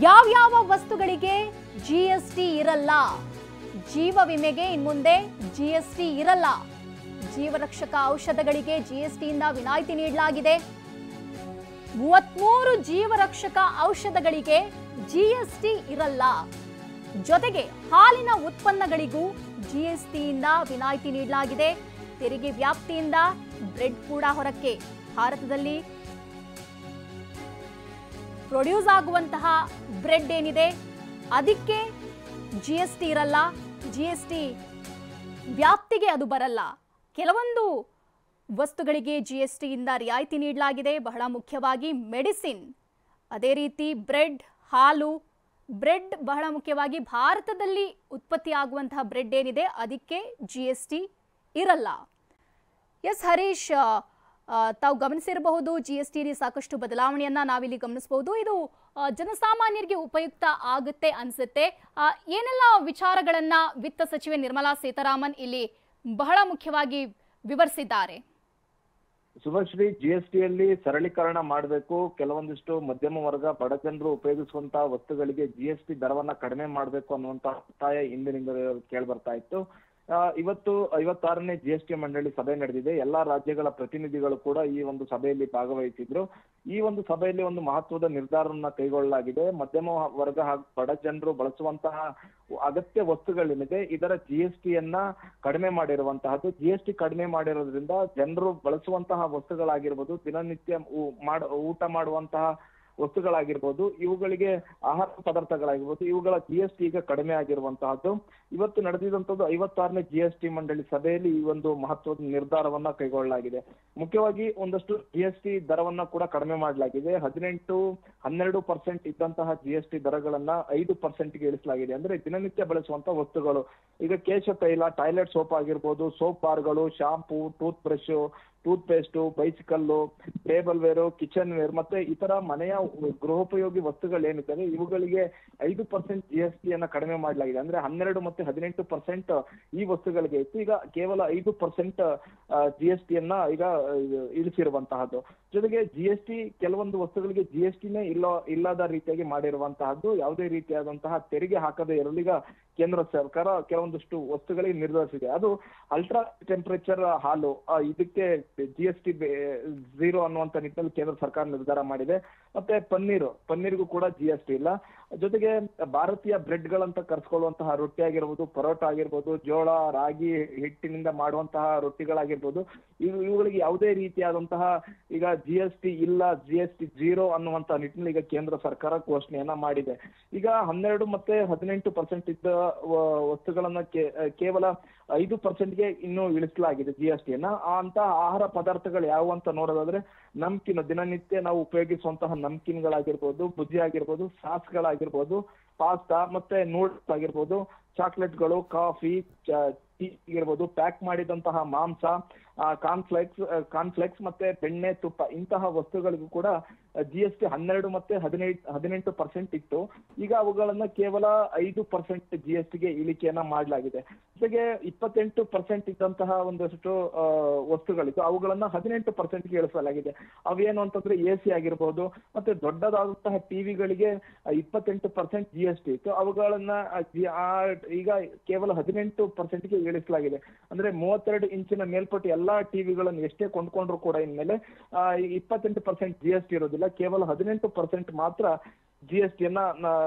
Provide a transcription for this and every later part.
ಯಾವ್ಯಾವ ವಸ್ತುಗಳಿಗೆ ಜಿಎಸ್ಟಿ ಇರಲ್ಲ? ಜೀವ ವಿಮೆಗೆ ಇನ್ಮುಂದೆ ಜಿಎಸ್ಟಿ ಇರಲ್ಲ. ಜೀವರಕ್ಷಕ ಔಷಧಗಳಿಗೆ ಜಿಎಸ್ಟಿಯಿಂದ ವಿನಾಯಿತಿ ನೀಡಲಾಗಿದೆ. 33 ಜೀವರಕ್ಷಕ ಔಷಧಗಳಿಗೆ ಜಿಎಸ್ಟಿ ಇರಲ್ಲ. ಜೊತೆಗೆ ಹಾಲಿನ ಉತ್ಪನ್ನಗಳಿಗೂ ಜಿಎಸ್ಟಿಯಿಂದ ವಿನಾಯಿತಿ ನೀಡಲಾಗಿದೆ. ತೆರಿಗೆ ವ್ಯಾಪ್ತಿಯಿಂದ ಬ್ರೆಡ್ ಕೂಡ ಹೊರಕ್ಕೆ. ಭಾರತದಲ್ಲಿ ಪ್ರೊಡ್ಯೂಸ್ ಆಗುವಂತಹ ಬ್ರೆಡ್ ಏನಿದೆ ಅದಕ್ಕೆ ಜಿಎಸ್ಟಿ ಇರಲ್ಲ. ಜಿಎಸ್ಟಿ ವ್ಯಾಪ್ತಿಗೆ ಅದು ಬರಲ್ಲ. ಕೆಲವೊಂದು ವಸ್ತುಗಳಿಗೆ ಜಿಎಸ್ಟಿಯಿಂದ ರಿಯಾಯಿತಿ ನೀಡಲಾಗಿದೆ. ಬಹಳ ಮುಖ್ಯವಾಗಿ ಮೆಡಿಸಿನ್, ಅದೇ ರೀತಿ ಬ್ರೆಡ್, ಹಾಲು. ಬ್ರೆಡ್ ಬಹಳ ಮುಖ್ಯವಾಗಿ ಭಾರತದಲ್ಲಿ ಉತ್ಪತ್ತಿ ಆಗುವಂತಹ ಬ್ರೆಡ್ ಏನಿದೆ ಅದಕ್ಕೆ ಜಿಎಸ್ಟಿ ಇರಲ್ಲ. ಎಸ್ ಹರೀಶ್, ತಾವು ಗಮನಿಸಿರಬಹುದು ಜಿಎಸ್ಟಿಯಲ್ಲಿ ಸಾಕಷ್ಟು ಬದಲಾವಣೆಯನ್ನ ನಾವಿಲ್ಲಿ ಗಮನಿಸಬಹುದು. ಇದು ಜನಸಾಮಾನ್ಯರಿಗೆ ಉಪಯುಕ್ತ ಆಗುತ್ತೆ ಅನ್ಸುತ್ತೆ. ಏನೆಲ್ಲ ವಿಚಾರಗಳನ್ನ ವಿತ್ತ ಸಚಿವೆ ನಿರ್ಮಲಾ ಸೀತಾರಾಮನ್ ಇಲ್ಲಿ ಬಹಳ ಮುಖ್ಯವಾಗಿ ವಿವರಿಸಿದ್ದಾರೆ? ಶುಭಶ್ರೀ, ಜಿಎಸ್ಟಿಯಲ್ಲಿ ಸರಳೀಕರಣ ಮಾಡಬೇಕು. ಕೆಲವೊಂದಿಷ್ಟು ಮಧ್ಯಮ ವರ್ಗ ಬಡ ಜನರು ಉಪಯೋಗಿಸುವಂತಹ ವಸ್ತುಗಳಿಗೆ ಜಿಎಸ್ಟಿ ದರವನ್ನ ಕಡಿಮೆ ಮಾಡಬೇಕು ಅನ್ನುವಂತ ಒತ್ತಾಯ ಹಿಂದಿನಿಂದ ಕೇಳಿ ಬರ್ತಾ ಇತ್ತು. ಇವತ್ತು 56ನೇ ಜಿಎಸ್ಟಿ ಮಂಡಳಿ ಸಭೆ ನಡೆದಿದೆ. ಎಲ್ಲಾ ರಾಜ್ಯಗಳ ಪ್ರತಿನಿಧಿಗಳು ಕೂಡ ಈ ಒಂದು ಸಭೆಯಲ್ಲಿ ಭಾಗವಹಿಸಿದ್ರು. ಈ ಒಂದು ಸಭೆಯಲ್ಲಿ ಒಂದು ಮಹತ್ವದ ನಿರ್ಧಾರವನ್ನ ಕೈಗೊಳ್ಳಲಾಗಿದೆ. ಮಧ್ಯಮ ವರ್ಗ ಹಾಗೂ ಬಡ ಜನರು ಬಳಸುವಂತಹ ಅಗತ್ಯ ವಸ್ತುಗಳೇನಿದೆ ಇದರ ಜಿಎಸ್ಟಿಯನ್ನ ಕಡಿಮೆ ಮಾಡಿರುವಂತಹದ್ದು. ಜಿಎಸ್ಟಿ ಕಡಿಮೆ ಮಾಡಿರೋದ್ರಿಂದ ಜನರು ಬಳಸುವಂತಹ ವಸ್ತುಗಳಾಗಿರ್ಬೋದು, ದಿನನಿತ್ಯ ಊಟ ಮಾಡುವಂತಹ ವಸ್ತುಗಳಾಗಿರ್ಬೋದು, ಇವುಗಳಿಗೆ ಆಹಾರ ಪದಾರ್ಥಗಳಾಗಿರ್ಬೋದು, ಇವುಗಳ ಜಿಎಸ್ಟಿ ಈಗ ಕಡಿಮೆ ಆಗಿರುವಂತಹದ್ದು. ಇವತ್ತು ನಡೆದಿದಂತದ್ದು 56ನೇ ಜಿಎಸ್ಟಿ ಮಂಡಳಿ ಸಭೆಯಲ್ಲಿ ಈ ಒಂದು ಮಹತ್ವದ ನಿರ್ಧಾರವನ್ನ ಕೈಗೊಳ್ಳಲಾಗಿದೆ. ಮುಖ್ಯವಾಗಿ ಒಂದಷ್ಟು ಜಿಎಸ್ಟಿ ದರವನ್ನ ಕೂಡ ಕಡಿಮೆ ಮಾಡಲಾಗಿದೆ. 12% ಇದ್ದಂತಹ ಜಿಎಸ್ಟಿ ದರಗಳನ್ನ 5%ಗೆ ಇಳಿಸಲಾಗಿದೆ. ಅಂದ್ರೆ ದಿನನಿತ್ಯ ಬಳಸುವಂತಹ ವಸ್ತುಗಳು, ಈಗ ಕೇಶ ತೈಲ, ಟಾಯ್ಲೆಟ್ ಸೋಪ್ ಆಗಿರ್ಬೋದು, ಸೋಪ್ ಬಾರ್ಗಳು, shampoo, toothbrush, toothpaste, bicycle, tableware, kitchenware ಮತ್ತೆ ಇತರ ಮನೆಯ ಗೃಹೋಪಯೋಗಿ ವಸ್ತುಗಳೇನಿದ್ದಾವೆ ಇವುಗಳಿಗೆ 5% ಜಿಎಸ್ಟಿಯನ್ನ ಕಡಿಮೆ ಮಾಡಲಾಗಿದೆ. ಅಂದ್ರೆ 12 ಮತ್ತೆ 18% ಈ ವಸ್ತುಗಳಿಗೆ ಇತ್ತು. ಈಗ ಕೇವಲ 5% ಜಿಎಸ್ಟಿಯನ್ನ ಈಗ ಇಳಿಸಿರುವಂತಹದ್ದು. ಜೊತೆಗೆ ಜಿಎಸ್ಟಿ ಕೆಲವೊಂದು ವಸ್ತುಗಳಿಗೆ ಜಿಎಸ್ಟಿನೇ ಇಲ್ಲದ ರೀತಿಯಾಗಿ ಮಾಡಿರುವಂತಹದ್ದು. ಯಾವುದೇ ರೀತಿಯಾದಂತಹ ತೆರಿಗೆ ಹಾಕದೇ ಇರಲು ಈಗ ಕೇಂದ್ರ ಸರ್ಕಾರ ಕೆಲವೊಂದಿಷ್ಟು ವಸ್ತುಗಳಿಗೆ ನಿರ್ಧರಿಸಿದೆ. ಅದು ಅಲ್ಟ್ರಾ ಟೆಂಪರೇಚರ್ ಹಾಲು, ಇದಕ್ಕೆ ಜಿಎಸ್ಟಿ 0 ಅನ್ನುವಂತ ನಿಟ್ಟಿನಲ್ಲಿ ಕೇಂದ್ರ ಸರ್ಕಾರ ನಿರ್ಧಾರ ಮಾಡಿದೆ. ಮತ್ತೆ ಪನ್ನೀರ್ಗೂ ಕೂಡ ಜಿಎಸ್ಟಿ ಇಲ್ಲ. ಜೊತೆಗೆ ಭಾರತೀಯ ಬ್ರೆಡ್ ಗಳಂತ ಕರ್ಸ್ಕೊಳ್ಳುವಂತಹ ರೊಟ್ಟಿ ಆಗಿರ್ಬೋದು, ಪರೋಟ ಆಗಿರ್ಬೋದು, ಜೋಳ, ರಾಗಿ ಹಿಟ್ಟಿನಿಂದ ಮಾಡುವಂತಹ ರೊಟ್ಟಿಗಳಾಗಿರ್ಬೋದು, ಇವುಗಳಿಗೆ ಯಾವುದೇ ರೀತಿಯಾದಂತಹ ಈಗ ಜಿಎಸ್ಟಿ ಇಲ್ಲ, ಜಿಎಸ್ಟಿ 0 ಅನ್ನುವಂತ ನಿಟ್ಟಿನಲ್ಲಿ ಈಗ ಕೇಂದ್ರ ಸರ್ಕಾರ ಘೋಷಣೆಯನ್ನ ಮಾಡಿದೆ. ಈಗ 12 ಮತ್ತೆ 18% ಇದ್ದ ವಸ್ತುಗಳನ್ನ ಕೇವಲ 5%ಗೆ ಇನ್ನೂ ಇಳಿಸಲಾಗಿದೆ ಜಿಎಸ್ಟಿಯನ್ನ. ಅಂತ ಆಹಾರ ಪದಾರ್ಥಗಳು ಯಾವ ಅಂತ ನೋಡೋದಾದ್ರೆ ನಮ್ಕಿನ್, ದಿನನಿತ್ಯ ನಾವು ಉಪಯೋಗಿಸುವಂತಹ ನಮ್ಕಿನ್ಗಳಾಗಿರ್ಬೋದು, ಬುಜ್ಜಿ ಆಗಿರ್ಬೋದು, ಸಾಸ್ಗಳಾಗಿರ್ಬೋದು, ಪಾಸ್ತಾ ಮತ್ತೆ ನೂಡಲ್ಸ್ ಆಗಿರ್ಬೋದು, ಚಾಕ್ಲೇಟ್ಗಳು, ಕಾಫಿ, ಟೀ ಆಗಿರ್ಬೋದು, ಪ್ಯಾಕ್ ಮಾಡಿದಂತಹ ಮಾಂಸ, ಕಾರ್ನ್ಫ್ಲೆಕ್ಸ್ ಮತ್ತೆ ಬೆಣ್ಣೆ, ತುಪ್ಪ, ಇಂತಹ ವಸ್ತುಗಳಿಗೂ ಕೂಡ ಜಿಎಸ್ಟಿ 12 ಮತ್ತೆ 18% ಇತ್ತು. ಈಗ ಅವುಗಳನ್ನ ಕೇವಲ 5% ಜಿಎಸ್ಟಿಗೆ ಇಳಿಕೆಯನ್ನ ಮಾಡಲಾಗಿದೆ. ಜೊತೆಗೆ 28% ಇದ್ದಂತಹ ಒಂದಷ್ಟು ವಸ್ತುಗಳಿತ್ತು, ಅವುಗಳನ್ನ 18%ಗೆ ಇಳಿಸಲಾಗಿದೆ. ಅವೇನು ಅಂತಂದ್ರೆ ಎಸಿ ಆಗಿರ್ಬೋದು ಮತ್ತೆ ದೊಡ್ಡದಾದಂತಹ ಟಿವಿಗಳಿಗೆ 28% ಜಿಎಸ್ಟಿ ಇತ್ತು, ಅವುಗಳನ್ನ ಈಗ ಕೇವಲ 18%ಗೆ ಇಳಿಸಲಾಗಿದೆ. ಅಂದ್ರೆ 32 ಇಂಚಿನ ಮೇಲ್ಪಟ್ಟು ಎಲ್ಲಾ ಟಿವಿಗಳನ್ನು ಎಷ್ಟೇ ಕೊಂಡ್ಕೊಂಡ್ರು ಕೂಡ ಇನ್ಮೇಲೆ 28% ಜಿಎಸ್ಟಿ ಇರೋದಿಲ್ಲ. ಕೇವಲ 18% ಮಾತ್ರ ಜಿಎಸ್ಟಿಯನ್ನ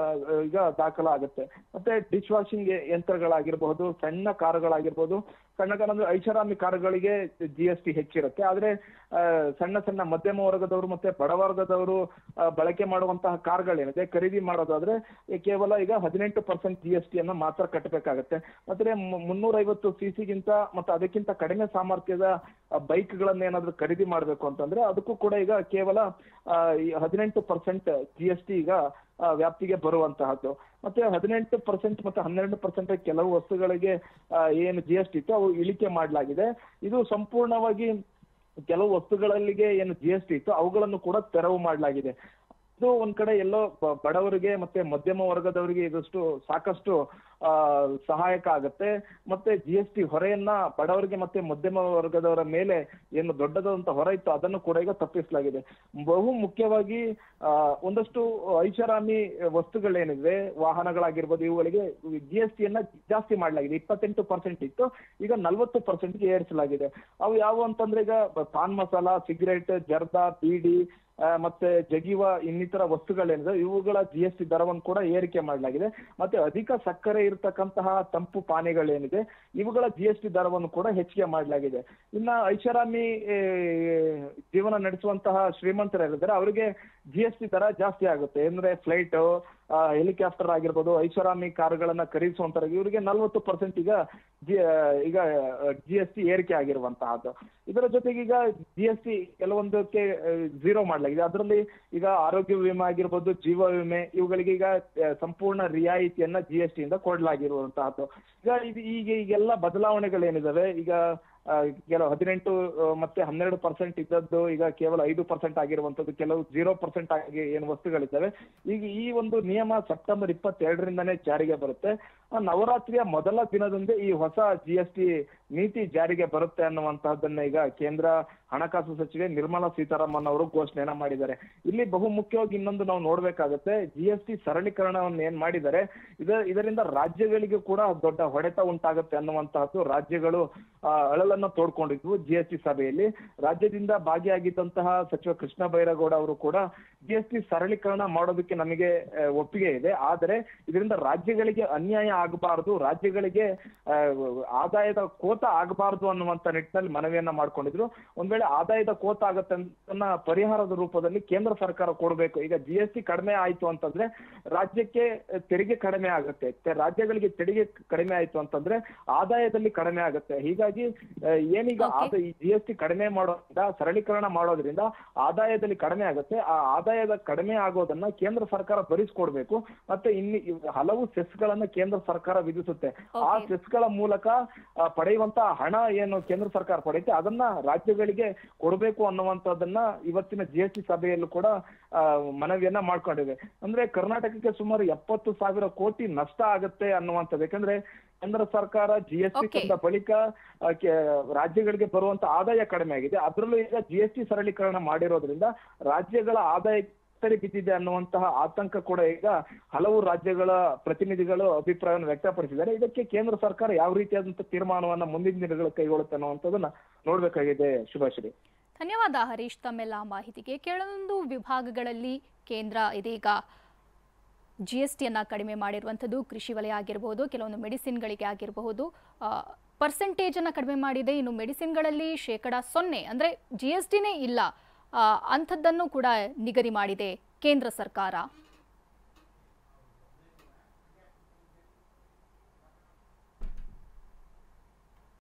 ಈಗ ದಾಖಲಾಗುತ್ತೆ. ಮತ್ತೆ ಡಿಶ್ ವಾಷಿಂಗ್ ಯಂತ್ರಗಳಾಗಿರ್ಬಹುದು, ಸಣ್ಣ ಕಾರುಗಳಾಗಿರ್ಬೋದು, ಸಣ್ಣ ಕಾರ್ ಅಂದ್ರೆ ಐಷಾರಾಮಿ ಕಾರುಗಳಿಗೆ ಜಿಎಸ್ಟಿ ಹೆಚ್ಚಿರುತ್ತೆ. ಆದ್ರೆ ಸಣ್ಣ ಮಧ್ಯಮ ವರ್ಗದವರು ಮತ್ತೆ ಬಡವರ್ಗದವರು ಬಳಕೆ ಮಾಡುವಂತಹ ಕಾರ್ಗಳೇನಿದೆ ಖರೀದಿ ಮಾಡೋದಾದ್ರೆ ಕೇವಲ ಈಗ 18% ಜಿಎಸ್ಟಿಯನ್ನ ಮಾತ್ರ ಕಟ್ಟಬೇಕಾಗತ್ತೆ. ಮತ್ತೆ 350 ಸಿಸಿಗಿಂತ ಮತ್ತೆ ಅದಕ್ಕಿಂತ ಕಡಿಮೆ ಸಾಮರ್ಥ್ಯದ ಬೈಕ್ಗಳನ್ನ ಏನಾದ್ರು ಖರೀದಿ ಮಾಡ್ಬೇಕು ಅಂತಂದ್ರೆ ಅದಕ್ಕೂ ಕೂಡ ಈಗ ಕೇವಲ 18% ಜಿಎಸ್ಟಿ ಈಗ ವ್ಯಾಪ್ತಿಗೆ ಬರುವಂತಹದ್ದು. ಮತ್ತೆ 18% ಮತ್ತೆ 12% ಕೆಲವು ವಸ್ತುಗಳಿಗೆ ಏನು ಜಿಎಸ್ಟಿ ಇತ್ತು ಅವು ಇಳಿಕೆ ಮಾಡಲಾಗಿದೆ. ಇದು ಸಂಪೂರ್ಣವಾಗಿ ಕೆಲವು ವಸ್ತುಗಳಿಗೆ ಏನು ಜಿಎಸ್ಟಿ ಇತ್ತು ಅವುಗಳನ್ನು ಕೂಡ ತೆರವು ಮಾಡಲಾಗಿದೆ. ಇದು ಒಂದ್ ಕಡೆ ಎಲ್ಲೋ ಬಡವರಿಗೆ ಮತ್ತೆ ಮಧ್ಯಮ ವರ್ಗದವರಿಗೆ ಇದಷ್ಟು ಸಾಕಷ್ಟು ಸಹಾಯಕ ಆಗುತ್ತೆ. ಮತ್ತೆ GST ಹೊರೆಯನ್ನ ಬಡವರಿಗೆ ಮತ್ತೆ ಮಧ್ಯಮ ವರ್ಗದವರ ಮೇಲೆ ಏನು ದೊಡ್ಡದಾದಂತ ಹೊರೆ ಇತ್ತು ಅದನ್ನು ಕೂಡ ಈಗ ತಪ್ಪಿಸಲಾಗಿದೆ. ಬಹು ಮುಖ್ಯವಾಗಿ ಒಂದಷ್ಟು ಐಷಾರಾಮಿ ವಸ್ತುಗಳೇನಿವೆ, ವಾಹನಗಳಾಗಿರ್ಬೋದು, ಇವುಗಳಿಗೆ GST ಯನ್ನ ಜಾಸ್ತಿ ಮಾಡಲಾಗಿದೆ. 28% ಇತ್ತು, ಈಗ 40%ಗೆ ಏರಿಸಲಾಗಿದೆ. ಅವು ಯಾವುವು ಅಂತಂದ್ರೆ ಈಗ ಪಾನ್ ಮಸಾಲ, ಸಿಗರೇಟ್, ಜರ್ದಾ, ಬೀಡಿ ಮತ್ತೆ ಜಗಿಯುವ ಇನ್ನಿತರ ವಸ್ತುಗಳೇನಿದೆ ಇವುಗಳ GST ದರವನ್ನು ಕೂಡ ಏರಿಕೆ ಮಾಡಲಾಗಿದೆ. ಮತ್ತೆ ಅಧಿಕ ಸಕ್ಕರೆ ಇರತಕ್ಕಂತಹ ತಂಪು ಪಾನೀಯಗಳೇನಿದೆ ಇವುಗಳ GST ದರವನ್ನು ಕೂಡ ಹೆಚ್ಚಿಗೆ ಮಾಡಲಾಗಿದೆ. ಇನ್ನ ಐಷಾರಾಮಿ ಜೀವನ ನಡೆಸುವಂತಹ ಶ್ರೀಮಂತರಿದ್ದಾರೆ ಅವರಿಗೆ GST ದರ ಜಾಸ್ತಿ ಆಗುತ್ತೆ. ಅಂದ್ರೆ ಫ್ಲೈಟ್, ಹೆಲಿಕಾಪ್ಟರ್ ಆಗಿರ್ಬೋದು, ಐಷಾರಾಮಿ ಕಾರುಗಳನ್ನ ಖರೀದಿಸುವಂತ ಇವರಿಗೆ 40% ಈಗ GST ಏರಿಕೆ ಆಗಿರುವಂತಹದ್ದು. ಇದರ ಜೊತೆಗೆ ಈಗ GST ಕೆಲವೊಂದಕ್ಕೆ 0 ಮಾಡಲಾಗಿದೆ. ಅದರಲ್ಲಿ ಈಗ ಆರೋಗ್ಯ ವಿಮೆ ಆಗಿರ್ಬೋದು, ಜೀವ ವಿಮೆ ಇವುಗಳಿಗೆ ಈಗ ಸಂಪೂರ್ಣ ರಿಯಾಯಿತಿಯನ್ನ GST ಇಂದ ಕೊಡಲಾಗಿರುವಂತಹದ್ದು. ಈಗೆಲ್ಲ ಬದಲಾವಣೆಗಳೇನಿದಾವೆ, ಈಗ ಕೆಲವು 18 ಮತ್ತೆ 12% ಇದ್ದದ್ದು ಈಗ ಕೇವಲ 5% ಆಗಿರುವಂತದ್ದು, ಕೆಲವು 0% ಆಗಿ ಏನು ವಸ್ತುಗಳಿದ್ದಾವೆ. ಈಗ ಈ ಒಂದು ನಿಯಮ ಸೆಪ್ಟೆಂಬರ್ 22ರಿಂದನೇ ಜಾರಿಗೆ ಬರುತ್ತೆ. ನವರಾತ್ರಿಯ ಮೊದಲ ದಿನದಂದೇ ಈ ಹೊಸ GST ನೀತಿ ಜಾರಿಗೆ ಬರುತ್ತೆ ಅನ್ನುವಂತಹದ್ದನ್ನ ಈಗ ಕೇಂದ್ರ ಹಣಕಾಸು ಸಚಿವೆ ನಿರ್ಮಲಾ ಸೀತಾರಾಮನ್ ಅವರು ಘೋಷಣೆಯನ್ನ ಮಾಡಿದ್ದಾರೆ. ಇಲ್ಲಿ ಬಹು ಮುಖ್ಯವಾಗಿ ಇನ್ನೊಂದು ನಾವು ನೋಡ್ಬೇಕಾಗತ್ತೆ, GST ಸರಳೀಕರಣವನ್ನು ಏನ್ ಮಾಡಿದ್ದಾರೆ ಇದರಿಂದ ರಾಜ್ಯಗಳಿಗೂ ಕೂಡ ದೊಡ್ಡ ಹೊಡೆತ ಉಂಟಾಗುತ್ತೆ ಅನ್ನುವಂತಹದ್ದು ರಾಜ್ಯಗಳು ಅಳಲನ್ನ ತೋಡ್ಕೊಂಡಿದ್ವು. GST ಸಭೆಯಲ್ಲಿ ರಾಜ್ಯದಿಂದ ಭಾಗಿಯಾಗಿದ್ದಂತಹ ಸಚಿವ ಕೃಷ್ಣ ಬೈರೇಗೌಡ ಅವರು ಕೂಡ GST ಸರಳೀಕರಣ ಮಾಡೋದಕ್ಕೆ ನಮಗೆ ಒಪ್ಪಿಗೆ ಇದೆ, ಆದರೆ ಇದರಿಂದ ರಾಜ್ಯಗಳಿಗೆ ಅನ್ಯಾಯ ಆಗಬಾರದು, ರಾಜ್ಯಗಳಿಗೆ ಆದಾಯದ ಕೋತ ಆಗಬಾರದು ಅನ್ನುವಂತ ನಿಟ್ಟಿನಲ್ಲಿ ಮನವಿಯನ್ನ ಮಾಡ್ಕೊಂಡಿದ್ರು. ಒಂದ್ ವೇಳೆ ಆದಾಯದ ಕೋತ ಆಗತ್ತೆ ಅಂತ ಪರಿಹಾರದ ರೂಪದಲ್ಲಿ ಕೇಂದ್ರ ಸರ್ಕಾರ ಕೊಡಬೇಕು. ಈಗ GST ಕಡಿಮೆ ಆಯ್ತು ಅಂತಂದ್ರೆ ರಾಜ್ಯಕ್ಕೆ ತೆರಿಗೆ ಕಡಿಮೆ ಆಗುತ್ತೆ, ರಾಜ್ಯಗಳಿಗೆ ತೆರಿಗೆ ಕಡಿಮೆ ಆಯ್ತು ಅಂತಂದ್ರೆ ಆದಾಯದಲ್ಲಿ ಕಡಿಮೆ ಆಗುತ್ತೆ. ಹೀಗಾಗಿ ಏನೀಗ ಈ GST ಕಡಿಮೆ ಮಾಡೋದ್ರಿಂದ, ಸರಳೀಕರಣ ಮಾಡೋದ್ರಿಂದ ಆದಾಯದಲ್ಲಿ ಕಡಿಮೆ ಆಗುತ್ತೆ. ಆ ಆದಾಯದ ಕಡಿಮೆ ಆಗೋದನ್ನ ಕೇಂದ್ರ ಸರ್ಕಾರ ಭರಿಸ್ಕೊಡ್ಬೇಕು. ಮತ್ತೆ ಹಲವು ಸೆಸ್ಗಳನ್ನ ಕೇಂದ್ರ ಸರ್ಕಾರ ವಿಧಿಸುತ್ತೆ. ಆ ಸೆಸ್ಗಳ ಮೂಲಕ ಪಡೆಯುವಂತ ಹಣ ಏನು ಕೇಂದ್ರ ಸರ್ಕಾರ ಪಡೆಯುತ್ತೆ ಅದನ್ನ ರಾಜ್ಯಗಳಿಗೆ ಕೊಡಬೇಕು ಅನ್ನುವಂಥದ್ದನ್ನ ಇವತ್ತಿನ GST ಸಭೆಯಲ್ಲೂ ಕೂಡ ಮನವಿಯನ್ನ ಮಾಡ್ಕೊಂಡಿದೆ. ಅಂದ್ರೆ ಕರ್ನಾಟಕಕ್ಕೆ ಸುಮಾರು 70,000 ಕೋಟಿ ನಷ್ಟ ಆಗುತ್ತೆ ಅನ್ನುವಂಥದ್ದು. ಯಾಕಂದ್ರೆ ಕೇಂದ್ರ ಸರ್ಕಾರ GST ತಂದ ಬಳಿಕ ರಾಜ್ಯಗಳಿಗೆ ಬರುವಂತ ಆದಾಯ ಕಡಿಮೆ ಆಗಿದೆ. ಅದರಲ್ಲೂ ಈಗ GST ಸರಳೀಕರಣ ಮಾಡಿರೋದ್ರಿಂದ ರಾಜ್ಯಗಳ ಆದಾಯ ಬಿದ್ದಿದೆ ಅನ್ನುವಂತಹ ಆತಂಕ ಕೂಡ ಈಗ ಹಲವು ರಾಜ್ಯಗಳ ಪ್ರತಿನಿಧಿಗಳು ಅಭಿಪ್ರಾಯವನ್ನು ವ್ಯಕ್ತಪಡಿಸಿದ್ದಾರೆ. ಇದಕ್ಕೆ ಕೇಂದ್ರ ಸರ್ಕಾರ ಯಾವ ರೀತಿಯಾದಂತಹ ತೀರ್ಮಾನವನ್ನ ಮುಂದಿನ ದಿನಗಳು ಕೈಗೊಳ್ಳುತ್ತೆ ಅನ್ನುವಂಥದ್ದನ್ನ ನೋಡ್ಬೇಕಾಗಿದೆ. ಶುಭಶ್ರೀ, ಧನ್ಯವಾದ ಹರೀಶ್ ತಮ್ಮೆಲ್ಲ ಮಾಹಿತಿಗೆ. ಕೆಲವೊಂದು ವಿಭಾಗಗಳಲ್ಲಿ ಕೇಂದ್ರ ಇದೀಗ GSTಯನ್ನ ಕಡಿಮೆ ಮಾಡಿರುವಂಥದ್ದು, ಕೃಷಿ ವಲಯ ಆಗಿರಬಹುದು, ಕೆಲವೊಂದು ಮೆಡಿಸಿನ್ಗಳಿಗೆ ಆಗಿರಬಹುದು, ಪರ್ಸೆಂಟೇಜ್ ಅನ್ನ ಕಡಿಮೆ ಮಾಡಿದೆ. ಇನ್ನು ಮೆಡಿಸಿನ್ಗಳಲ್ಲಿ 0% ಅಂದ್ರೆ GSTನೇ ಇಲ್ಲ ಅಂಥದ್ದನ್ನು ಕೂಡ ನಿಗದಿ ಮಾಡಿದೆ ಕೇಂದ್ರ ಸರ್ಕಾರ.